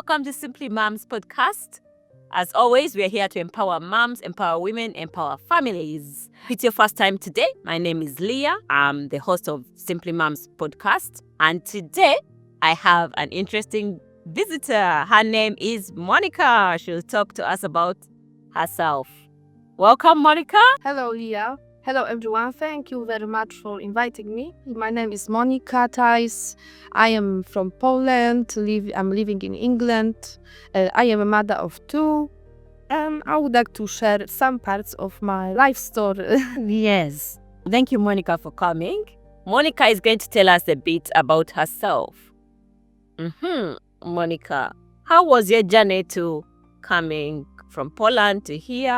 welcome to Simply Moms podcast. As always, we're here to empower moms, empower women, empower families. If it's your first time today, my name is Leah. I'm the host of Simply Moms podcast. And today, I have an interesting visitor. Her name is Monika. She'll talk to us about herself. Welcome, Monika. Hello, Leah. Hello, everyone. Thank you very much for inviting me. My name is Monika Thijs. I am from Poland. I'm living in England. I am a mother of two. And I would like to share some parts of my life story. Yes. Thank you, Monika, for coming. Monika is going to tell us a bit about herself. Monika, how was your journey to coming from Poland to here?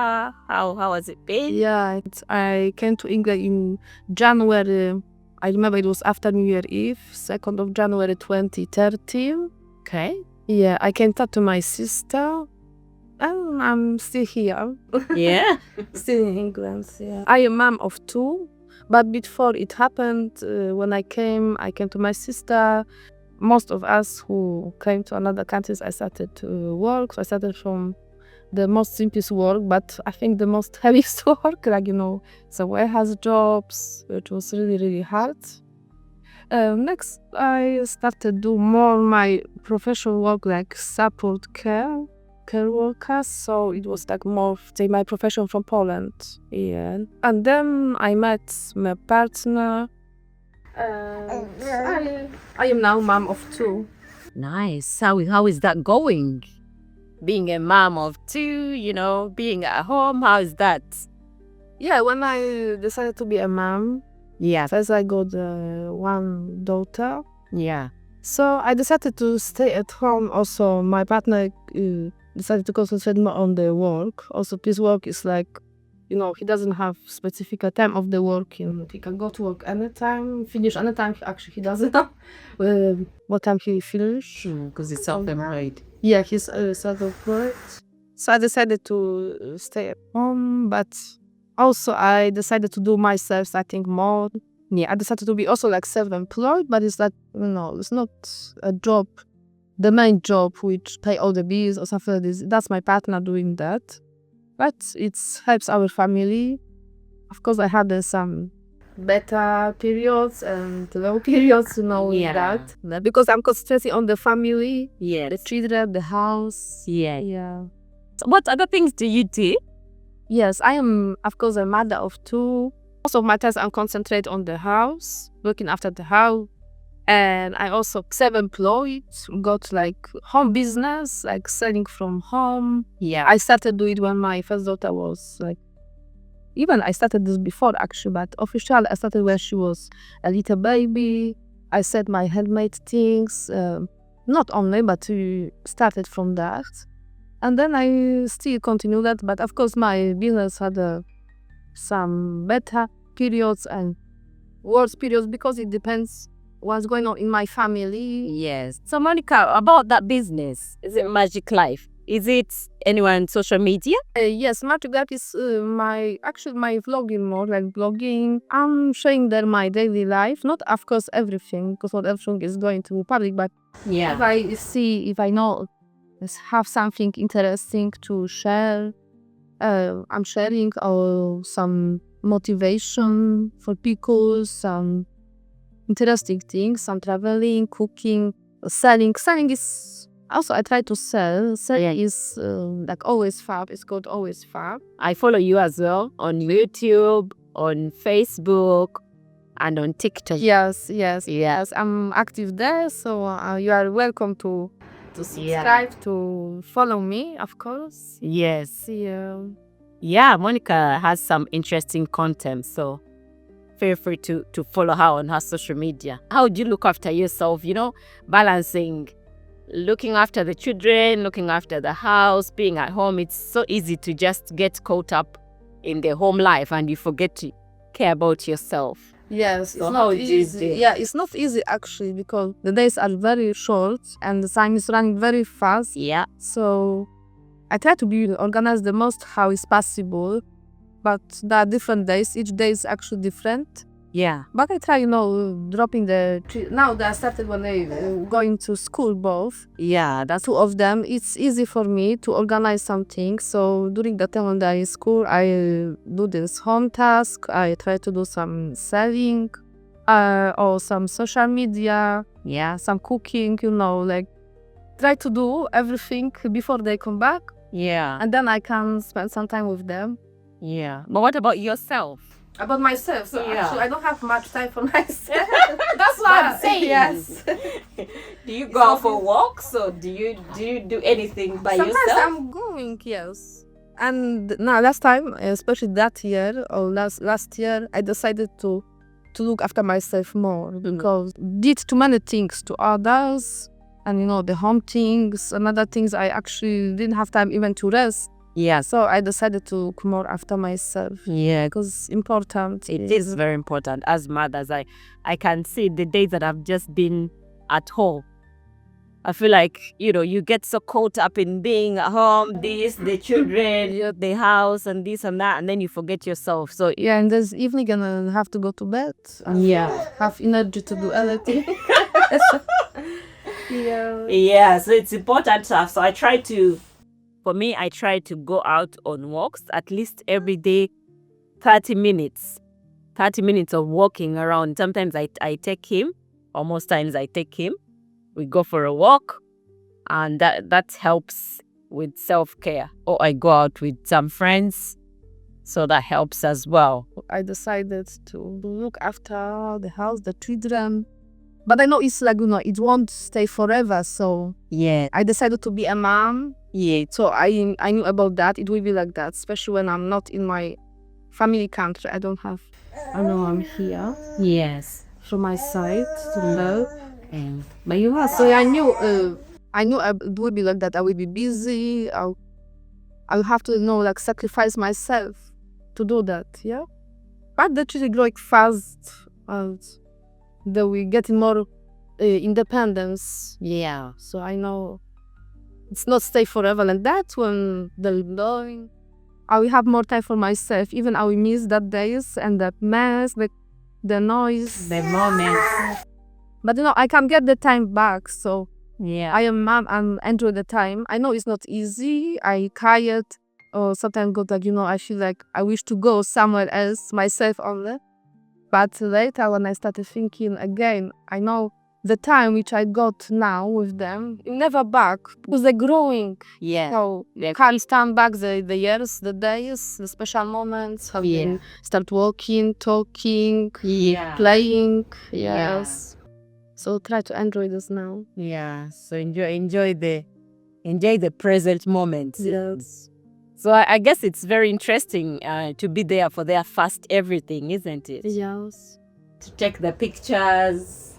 How has it been? Yeah, I came to England in January. I remember it was after New Year Eve, 2nd of January 2013. Okay. Yeah, I came to my sister. And I'm still here. Yeah. Still in England, yeah. I am mom of two, but before it happened, when I came to my sister. Most of us who came to another countries, I started to work. So I started from the most simplest work, but I think the most heaviest work, so warehouse jobs, which was really, really hard. Next, I started do more my professional work, like support care workers. So it was like more, say, my profession from Poland. Yeah. And then I met my partner. I am now mom of two. Nice. How is that going? Being a mom of two, being at home, how is that? Yeah, when I decided to be a mom, Yeah. first I got one daughter. Yeah. So I decided to stay at home. Also, my partner decided to concentrate more on the work. Also, his work is like, he doesn't have specific time of the work. He can go to work anytime, finish anytime. Actually, he doesn't know what time he finish. Because it's self-employed. Yeah, he's self-employed. So I decided to stay at home, but also I decided to do myself, I think, more. Yeah, I decided to be also like self-employed, but it's like, it's not a job, the main job which pay all the bills or something like this. That's my partner doing that. But it helps our family. Of course, I had some better periods and low periods, that. Because I'm concentrating on the family, the children, the house. Yeah. So what other things do you do? Yes, I am, of course, a mother of two. Most of my times I'm concentrate on the house, looking after the house. And I also self-employed, got like home business, like selling from home. Yeah. I started doing it when my first daughter was like, even I started this before actually, but officially I started when she was a little baby. I said my handmade things, not only, but we started from that. And then I still continue that, but of course my business had some better periods and worse periods because it depends what's going on in my family. Yes. So Monika, about that business, is it Magic Life? Is it anywhere on social media? Yes, Magic Life is my vlogging, more like blogging. I'm showing there my daily life, not of course everything, because not everything is going to public, but Yeah. if I know have something interesting to share, I'm sharing some motivation for people, some interesting things, some traveling, cooking, selling. Selling is also I try to sell. Selling is like Always Fab. It's called Always Fab. I follow you as well on YouTube, on Facebook, and on TikTok. Yes. I'm active there, so you are welcome to subscribe, to follow me, of course. Yes. Yeah, Monika has some interesting content, so feel free to follow her on her social media. How do you look after yourself, balancing looking after the children, looking after the house, being at home? It's so easy to just get caught up in the home life and you forget to care about yourself. Yes, So how do you do? Yeah, it's not easy actually because the days are very short and the time is running very fast. Yeah. So I try to be organized the most how is possible, but there are different days. Each day is actually different. Yeah. But I try, dropping now they started when they going to school both. Yeah, The two of them, it's easy for me to organize something. So during the time when they're in school, I do this home task. I try to do some selling, or some social media. Yeah, some cooking. Like try to do everything before they come back, yeah, and then I can spend some time with them. yeah. But what about yourself? About myself, so Yeah. actually I don't have much time for myself. That's what I'm But, saying. yes. Do you go out for walks or do you do anything by Sometimes yourself? I'm going, yes. And now last time, especially that year or last year, I decided to look after myself more because did too many things to others, and the home things and other things. I actually didn't have time even to rest. Yeah. So I decided to look more after myself. Yeah, Because it's important. it is very important. As mothers, I can see the days that I've just been at home. I feel like, you get so caught up in being at home, the children, the house, and this and that, and then you forget yourself. So, Yeah, and this evening I have to go to bed. And yeah. have energy to do anything. Yeah. Yeah, so it's important stuff. So I try to go out on walks at least every day, 30 minutes. 30 minutes of walking around. Sometimes I take him, or most times I take him. We go for a walk, and that helps with self-care. Or I go out with some friends, so that helps as well. I decided to look after the house, the children. But I know it's like, it won't stay forever. So Yeah. I decided to be a mom. Yeah. So I knew about that. It will be like that, especially when I'm not in my family country. I know I'm here Yes. from my side. But you are So I knew it would be like that. I will be busy. I'll have to, like sacrifice myself to do that. Yeah. But the children growing fast, and they will get more independence. Yeah. So I know it's not stay forever, and that's when they're growing. I will have more time for myself. Even I will miss that days and that mess, the noise. The moment. But I can get the time back. So Yeah. I am mom and enjoy the time. I know it's not easy. I tired, or sometimes go like, I feel like I wish to go somewhere else myself only. But later when I started thinking again, I know the time which I got now with them, never back, because they're growing. Yeah. So can't stand back the years, the days, the special moments, how you start walking, talking, playing. Yes. So try to enjoy this now. Yeah. So enjoy the present moments. Yes. So I guess it's very interesting to be there for their first everything, isn't it? Yes. To take the pictures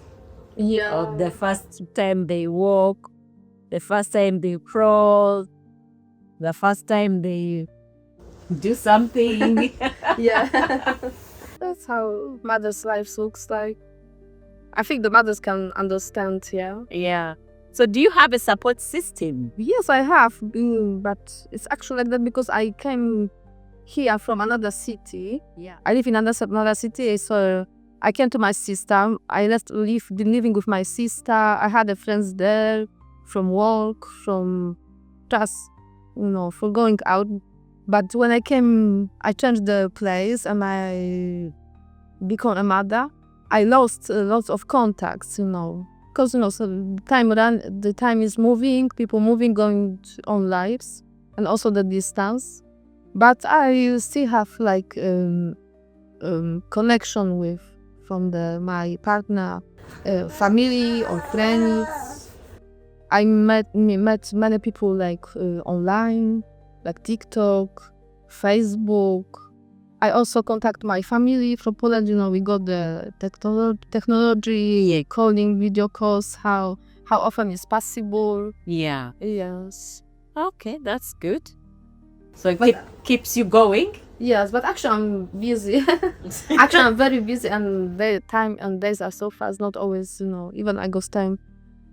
of the first time they walk, the first time they crawl, the first time they do something. Yeah. That's how mother's life looks like. I think the mothers can understand, yeah. Yeah. So do you have a support system? Yes, I have, but it's actually like that because I came here from another city. Yeah. I live in another city, so I came to my sister. I been living with my sister. I had a friends there from work, from just, for going out. But when I came, I changed the place and I became a mother. I lost lots of contacts, because so the time is moving, people moving, going on lives, and also the distance. But I still have like connection from my partner, family or friends. I met many people like online, like TikTok, Facebook. I also contact my family from Poland. We got the technology, calling, video calls, how often is possible. Yeah. Yes. Okay, that's good. So it keeps you going? Yes, but actually I'm busy. Actually I'm very busy, and the time and days are so fast, not always, even I got time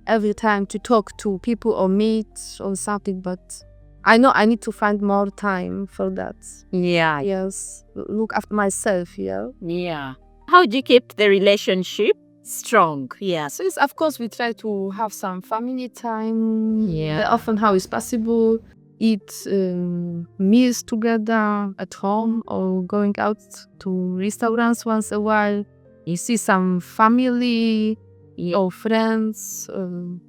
every time to talk to people or meet on something, but I know I need to find more time for that. Yeah. Yes. Look after myself, yeah. Yeah. How do you keep the relationship strong? Yeah. So it's, of course, we try to have some family time. Yeah. Often, how is possible, eat meals together at home or going out to restaurants once a while. You see some family or friends,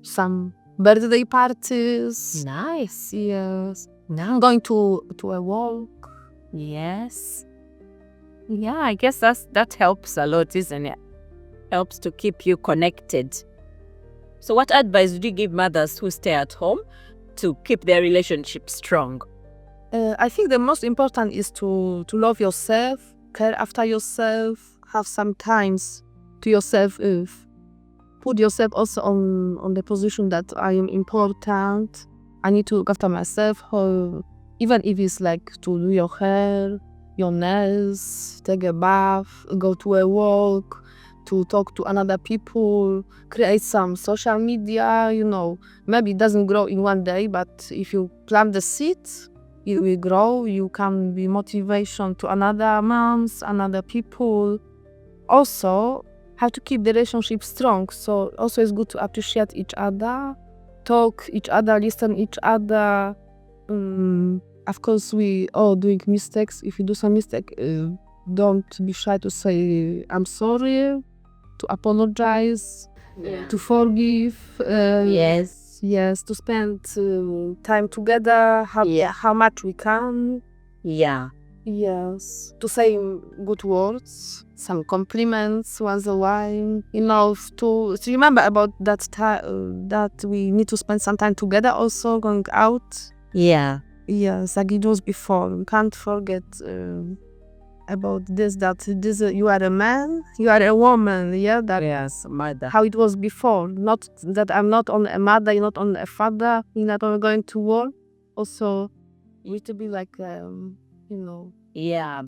some birthday parties. Nice. Yes. Now. Going to a walk. Yes. Yeah, I guess that helps a lot, isn't it? Helps to keep you connected. So what advice would you give mothers who stay at home to keep their relationship strong? I think the most important is to love yourself, care after yourself, have some times to yourself. Put yourself also on the position that I am important. I need to look after myself, even if it's like to do your hair, your nails, take a bath, go to a walk, to talk to another people, create some social media, Maybe it doesn't grow in one day, but if you plant the seeds, it will grow. You can be motivation to another moms, another people. Also, how to keep the relationship strong. So also it's good to appreciate each other, talk each other, listen each other. Of course, we all doing mistakes. If you do some mistake, don't be shy to say I'm sorry, to apologize, to forgive. Yes, to spend time together, how much we can. Yeah. Yes, to say good words, some compliments once in a while. To remember about that time that we need to spend some time together. Also going out. Yeah. Yes, like it was before. We can't forget about this. That this you are a man, you are a woman. Yeah, that Yes, mother. how it was before. Not that I'm not only a mother, you're not only a father. You're not only going to work. Also, we need to be like Yeah.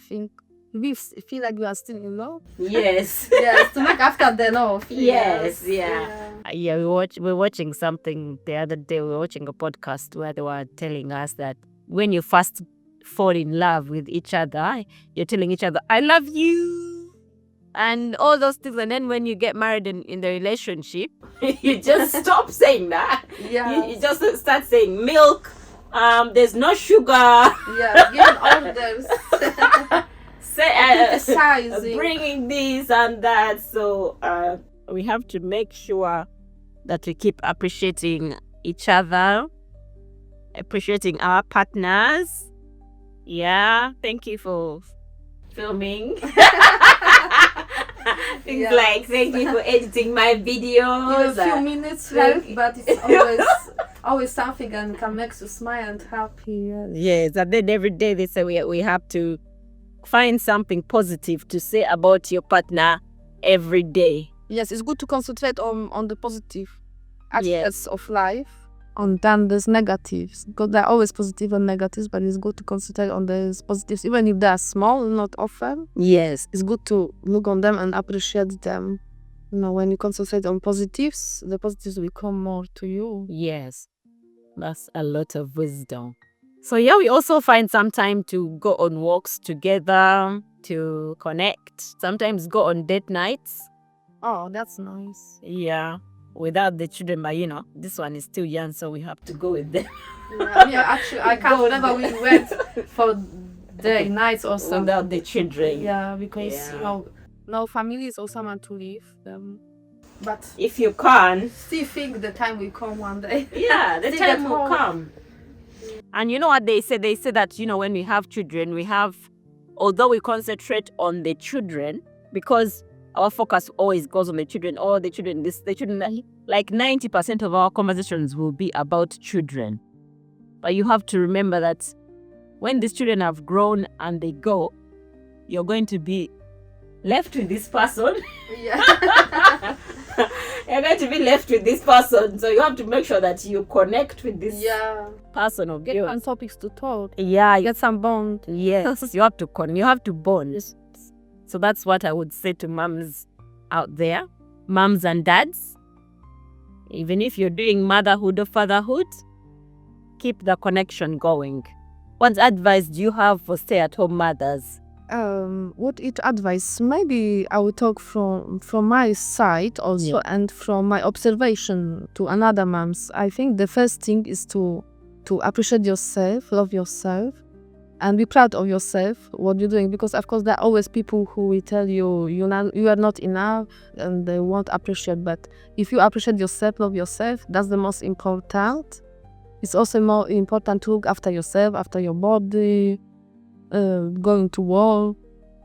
we feel like we are still in love. Yes. Yes, to look after the love. Yes, yeah. We're watching something the other day. We were watching a podcast where they were telling us that when you first fall in love with each other, you're telling each other, I love you, and all those things. And then when you get married in the relationship, you just stop saying that. Yeah. You just start saying milk. There's no sugar. Yeah, giving orders. Criticizing. Bringing this and that. So we have to make sure that we keep appreciating each other, appreciating our partners. Yeah, thank you for filming. Things like thank you for editing my videos. A few minutes help, but it's always something and can make you smile and happy. Yes, and then every day they say we have to find something positive to say about your partner every day. Yes, it's good to concentrate on the positive aspects of life. And then there's negatives, because there are always positive and negatives, but it's good to concentrate on the positives, even if they are small, not often. Yes. It's good to look on them and appreciate them. When you concentrate on positives, the positives will come more to you. Yes, that's a lot of wisdom. So we also find some time to go on walks together, to connect, sometimes go on date nights. Oh, that's nice. Yeah, without the children, but this one is still young, so we have to go with them. Actually, I can't remember we went for day nights or something. Without the children. Yeah, because no families or someone to leave them. But if you can, still think the time will come one day. Yeah, the time will come. And you know what they say? They say that, when we have children, although we concentrate on the children, because our focus always goes on the children, like 90% of our conversations will be about children. But you have to remember that when these children have grown and they go, you're going to be left with this person. Yeah. You're going to be left with this person. So you have to make sure that you connect with this person of yours. Get some topics to talk. Yeah. Get some bond. Yes. You have to bond. So that's what I would say to moms out there. Moms and dads. Even if you're doing motherhood or fatherhood, keep the connection going. What advice do you have for stay-at-home mothers? What it advice? Maybe I will talk from my side also, and from my observation to another moms. I think the first thing is to appreciate yourself, love yourself, and be proud of yourself, what you're doing. Because of course there are always people who will tell you you are not enough, and they won't appreciate. But if you appreciate yourself, love yourself, that's the most important. It's also more important to look after yourself, after your body, going to work,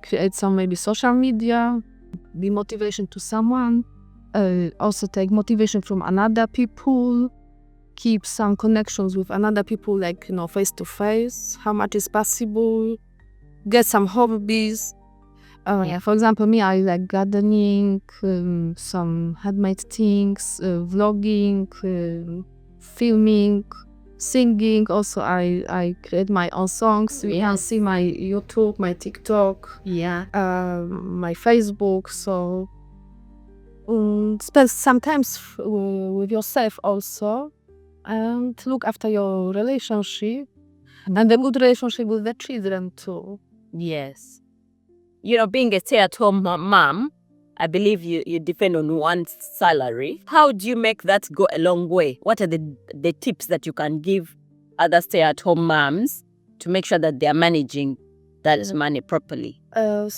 create some maybe social media, be motivation to someone, also take motivation from another people, keep some connections with another people, like face to face, how much is possible, get some hobbies. For example, me, I like gardening, some handmade things, vlogging, filming, singing. Also, I create my own songs. You can see my YouTube, my TikTok, my Facebook. So spend some time with yourself also, and look after your relationship, and a good relationship with the children too. Yes. Being a stay-at-home mom, I believe you depend on one's salary. How do you make that go a long way? What are the tips that you can give other stay-at-home moms to make sure that they are managing that money properly? Of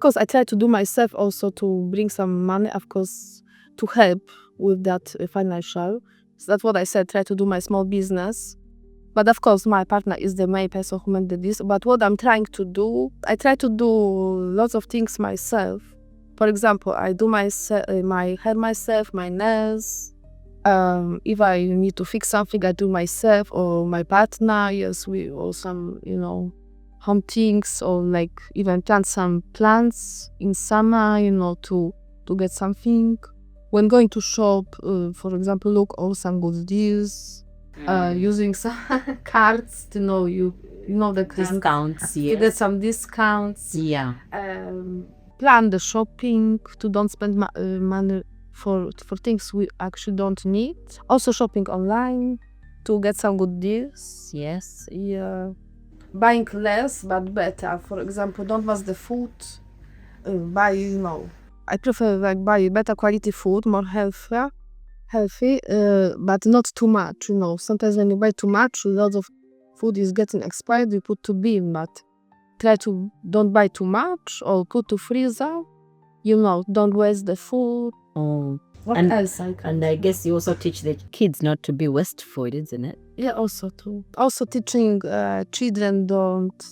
course, I try to do myself also to bring some money, of course, to help with that financial. So that's what I said, try to do my small business. But of course, my partner is the main person who made this. But what I'm trying to do, I try to do lots of things myself. For example, I do my hair myself, my nails. If I need to fix something, I do myself or my partner. Yes, or some, home things, or like even plant some plants in summer, to get something. When going to shop, for example, look all some good deals. Using some cards to know the Discounts, you get some discounts. Yeah. Plan the shopping to don't spend money for things we actually don't need. Also shopping online to get some good deals. Yes. Yeah. Buying less but better. For example, don't waste the food. Buy I prefer like buy better quality food, more healthy, but not too much. Sometimes when you buy too much, a lot of food is getting expired. You put to bin, but try to don't buy too much or put to freezer. Don't waste the food. What else? And I guess you also teach the kids not to be wasteful, isn't it? Yeah, also teaching children don't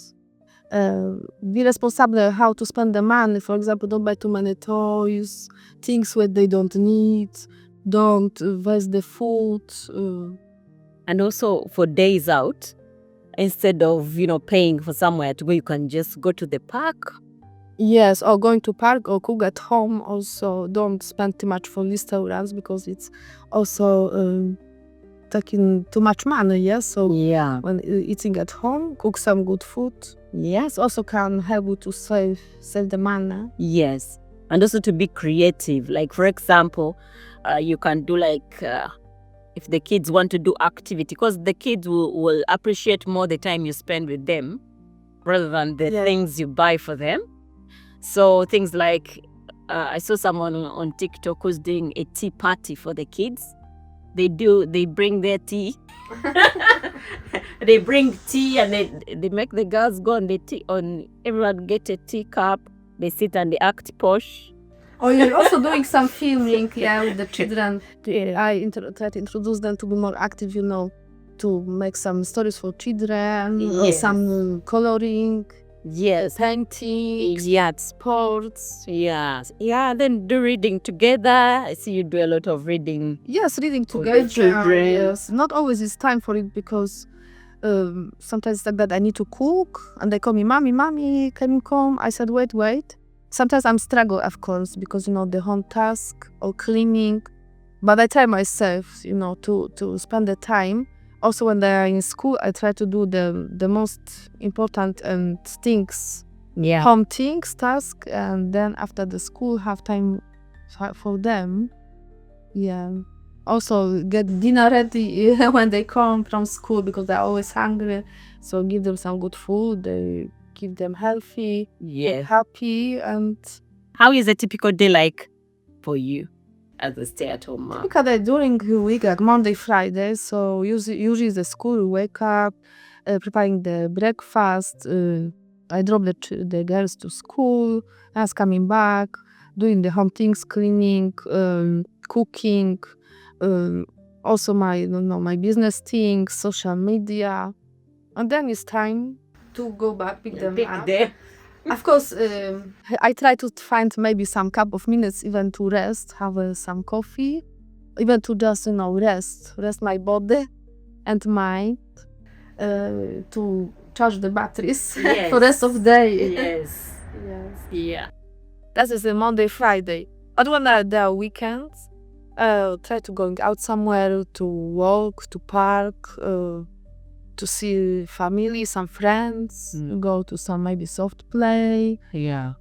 be responsible how to spend the money. For example, don't buy too many toys, things where they don't need. Don't waste the food. And also for days out, instead of paying for somewhere to go, you can just go to the park. Yes, or going to park or cook at home. Also, don't spend too much for restaurants because it's also taking too much money. Yes, so when eating at home, cook some good food. Yes, also can help you to save the money. Yes, and also to be creative. Like for example, you can do like if the kids want to do activity, because the kids will appreciate more the time you spend with them rather than the things you buy for them. So things like I saw someone on TikTok who's doing a tea party for the kids. They bring their tea. They bring tea and they make the girls go on the tea, everyone get a teacup. They sit and they act posh. Oh, you're also doing some filming, with the children. I try to introduce them to be more active, to make some stories for children, or some coloring. Yes. Painting. Yeah. Sports. Yes. Yeah, then do reading together. I see you do a lot of reading. Yes, reading together. Children. Yes. Not always is time for it because sometimes it's like that I need to cook and they call me, Mommy, can you come? I said, wait. Sometimes I'm struggle, of course, because, the home task or cleaning. But I try myself, to spend the time. Also, when they are in school, I try to do the most important things, home things, task, and then after the school, have time for them. Yeah. Also, get dinner ready when they come from school because they're always hungry. So give them some good food. They keep them healthy, Yeah. happy, and How is a typical day like for you as a stay-at-home mom? typically during the week, like Monday, Friday. So usually the school wake up, preparing the breakfast. I drop the girls to school. Us coming back, doing the home things, cleaning, cooking. Also my business things, social media, and then it's time to go back pick them up. Of course, I try to find maybe some couple of minutes even to rest, have some coffee, even to just rest my body and mind, to charge the batteries for rest of the day. Yes. Yeah. That is a Monday, Friday. But when there are weekends, try to going out somewhere to walk, to park, to see family, some friends, go to some maybe soft play. Yeah.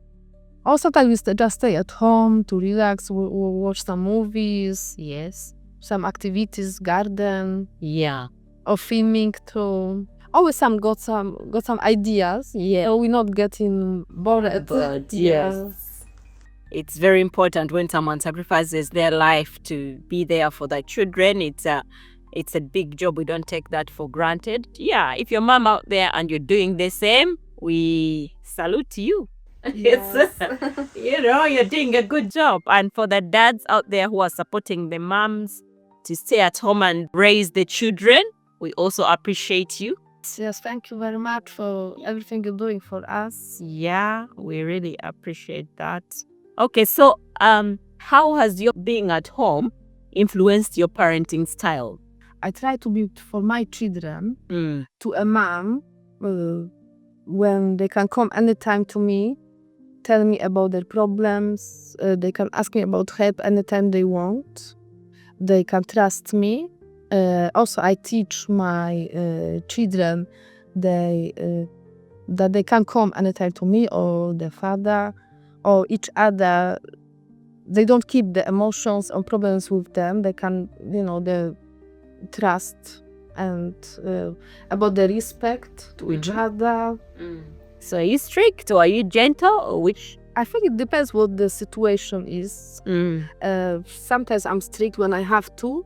Or sometimes we just stay at home to relax, watch some movies, Yes. some activities, garden, Yeah. or filming too. Always got some ideas. Yeah. So we're not getting bored. But yes. It's very important when someone sacrifices their life to be there for their children. It's a big job. We don't take that for granted. Yeah, if you're mom out there and you're doing the same, we salute you. Yes. You're doing a good job. And for the dads out there who are supporting the moms to stay at home and raise the children, we also appreciate you. Yes, thank you very much for everything you're doing for us. Yeah, we really appreciate that. Okay, so how has your being at home influenced your parenting style? I try to be for my children to a mom when they can come anytime to me, tell me about their problems. They can ask me about help anytime they want. They can trust me. Also, I teach my children that they can come anytime to me or their father or each other. They don't keep the emotions or problems with them. They can, the trust and about the respect to each other. So are you strict or are you gentle or which? I think it depends what the situation is. Sometimes I'm strict when I have to.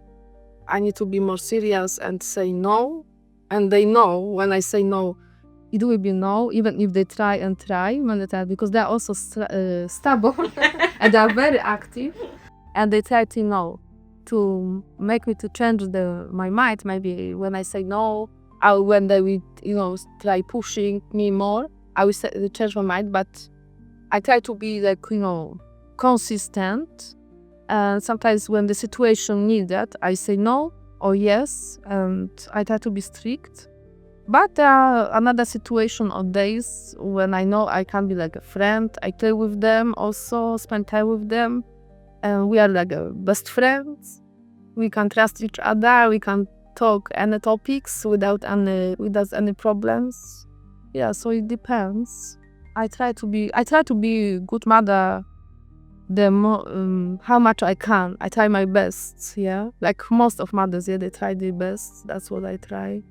I need to be more serious and say no. And they know when I say no, it will be no, even if they try many times, because they're also stubborn and they're very active. And they try to make me to change my mind. Maybe when I say no, or when they will, try pushing me more, I will change my mind. But I try to be consistent. And sometimes when the situation needs that, I say no or yes, and I try to be strict. But there are another situation or days when I know I can be like a friend. I play with them also, spend time with them. And we are like best friends. We can trust each other. We can talk any topics without any problems. Yeah, so it depends. I try to be a good mother. How much I can. I try my best. Yeah, like most of mothers, they try their best. That's what I try.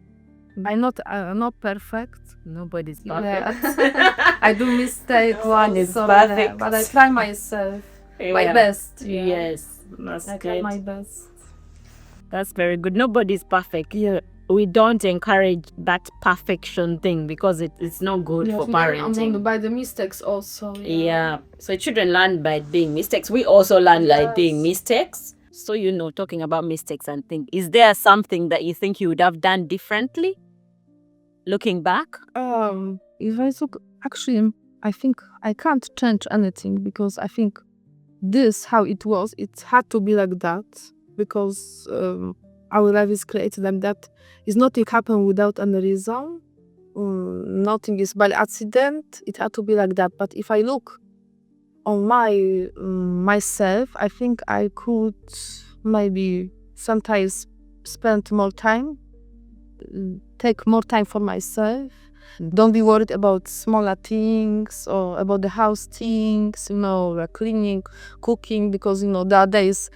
I'm not perfect. Nobody's Yeah. perfect. I do mistakes. One is so, perfect. but I try myself. My best. Yeah. Yes, that's I good. try my best. That's very good. Nobody's perfect. Yeah, we don't encourage that perfection thing because it's not good for parenting. By the mistakes also. Yeah. So children learn by doing mistakes. We also learn by doing Yes. mistakes. So talking about mistakes and things, is there something that you think you would have done differently? Looking back? If I look, actually, I think I can't change anything because I think this how it was. It had to be like that because our life is created like that. It's nothing happened without any reason. Nothing is by accident. It had to be like that. But if I look on myself, I think I could maybe sometimes spend more time, take more time for myself. Don't be worried about smaller things or about the house things, like cleaning, cooking, because there are days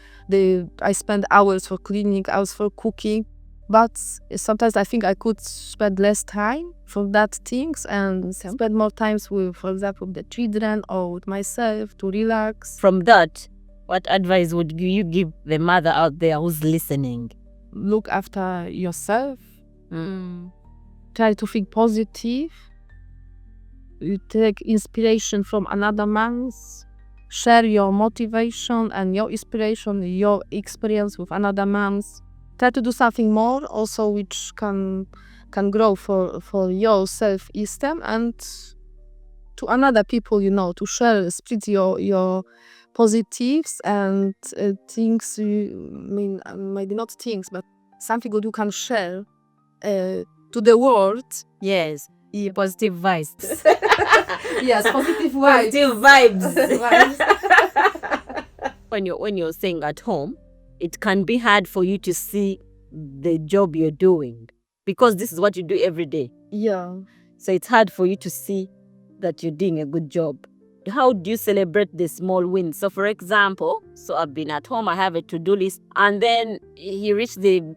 I spend hours for cleaning, hours for cooking. But sometimes I think I could spend less time for that things and spend more times with, for example, the children or with myself to relax. From that, what advice would you give the mother out there who's listening? Look after yourself. Try to think positive. You take inspiration from another man's. Share your motivation and your inspiration, your experience with another man's. Try to do something more also which can grow for your self-esteem and to another people, to share, spread your positives and things, maybe not things, but something good you can share to the world. Yes, positive vibes. Yes, positive vibes. Positive vibes. When you're staying at home, it can be hard for you to see the job you're doing because this is what you do every day. Yeah. So it's hard for you to see that you're doing a good job. How do you celebrate the small wins? So for example, I've been at home, I have a to-do list, and then you reach the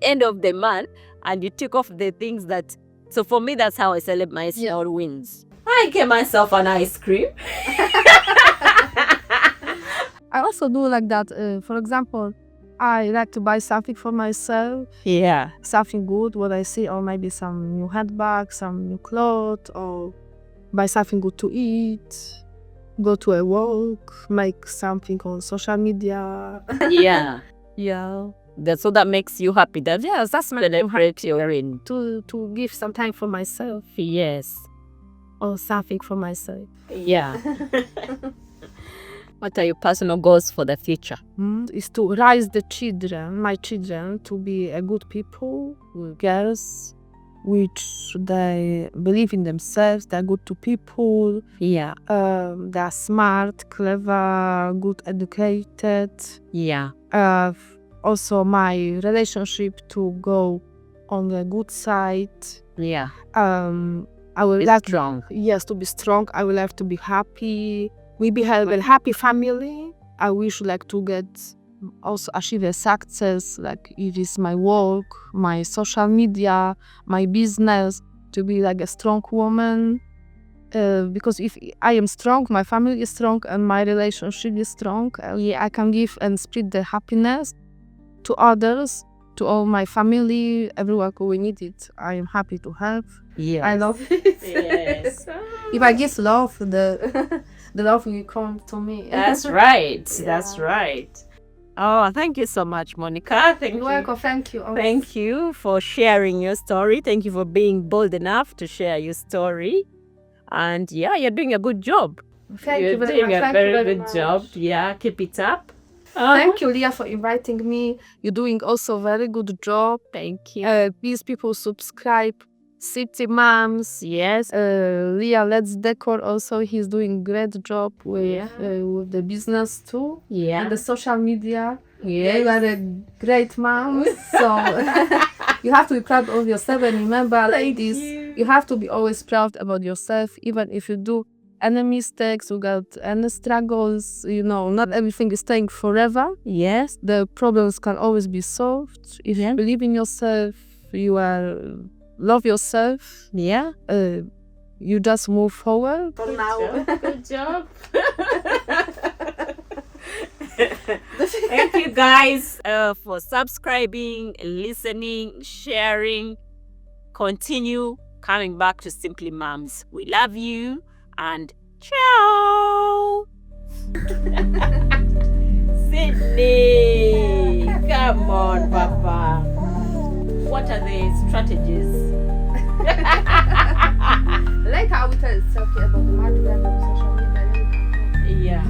end of the month and you tick off the things that... So for me, that's how I celebrate my small wins. I get myself an ice cream. I also do like that. For example, I like to buy something for myself. Yeah. Something good, what I see, or maybe some new handbag, some new clothes, or buy something good to eat, go to a walk, make something on social media. Yeah. Yeah. So that makes you happy. Yes, that's my celebrate you're in. To give some time for myself. Yes. Or something for myself. Yeah. What are your personal goals for the future? Is to raise my children, to be a good people, girls, which they believe in themselves, they're good to people. Yeah. They're smart, clever, good educated. Yeah. Also my relationship to go on the good side. Yeah. I will Be like strong. Yes, to be strong. I will have to be happy. We have a happy family. I wish to also achieve a success, like it is my work, my social media, my business, to be like a strong woman. Because if I am strong, my family is strong, and my relationship is strong, I can give and spread the happiness to others, to all my family, everyone who will need it. I am happy to help. Yes. I love it. Yes. If I give love, the love will come to me. That's right. Yeah. That's right. Oh, thank you so much, Monika. You're welcome. Thank you. Thank you for sharing your story. Thank you for being bold enough to share your story. And yeah, you're doing a good job. Thank You're you very doing much. a Thank very you very good much. job. Yeah, keep it up. Thank you, Leah, for inviting me. You're doing also very good job. Thank you. Please, people, subscribe. City Moms. Yes. Leah Let's Decor also. He's doing great job with the business too. Yeah. And the social media. Yes. You are a great mom. So you have to be proud of yourself. And remember, ladies, you have to be always proud about yourself, even if you do any mistakes, you got any struggles, not everything is staying forever. Yes. The problems can always be solved. If you believe in yourself, love yourself. Yeah. You just move forward. For now. Good job. Thank you guys for subscribing, listening, sharing. Continue coming back to Simply Moms. We love you and ciao. Sydney, come on, Papa. What are the strategies? Like how we tell Sophie about the market and social media. Yeah.